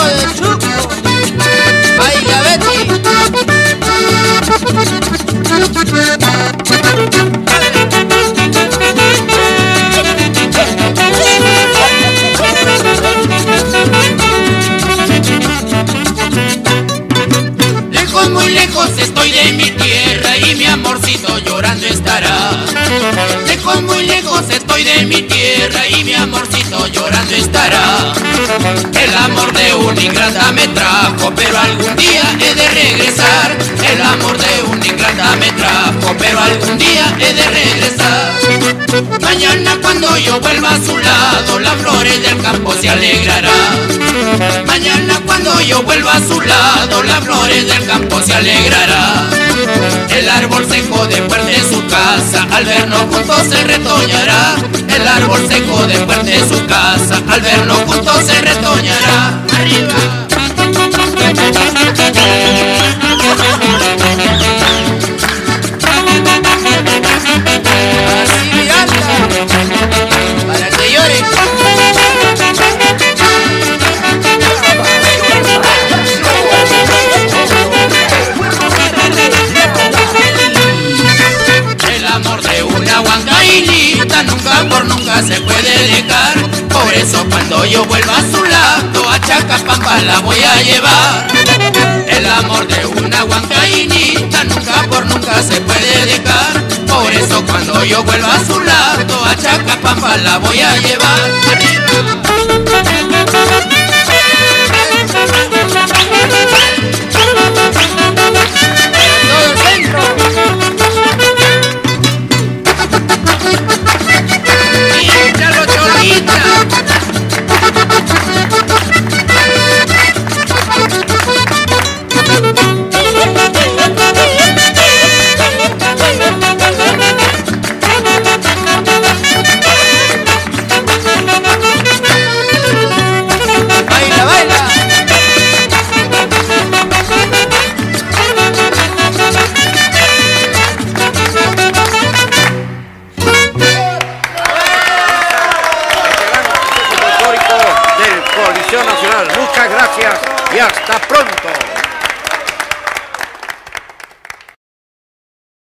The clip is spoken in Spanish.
de Chuco. Baila Betty. Lejos, muy lejos estoy de mi tierra y mi amorcito llorando estará. Lejos, muy lejos estoy de mi tierra y mi amorcito llorando estará. El amor de una ingrata me trajo, pero algún día he de regresar. El amor de una ingrata me trajo, pero algún día he de regresar. Mañana cuando yo vuelva a su lado, las flores del campo se alegrarán. Mañana cuando yo vuelva a su lado, las flores del campo se alegrarán. El árbol seco después de su casa, al vernos juntos se retoñará. El árbol seco después de su casa, al vernos juntos se retoñará. ¡Arriba! Así Miranda, para que llore. El amor de una huancaílita nunca por nunca se puede dejar. Por eso cuando yo vuelva a su lado, a Chacapampa la voy a llevar. El amor de una huancaílita nunca por nunca se puede dejar. Por eso cuando yo vuelva a su lado, a Chacapampa la voy a llevar. ¡Arriba!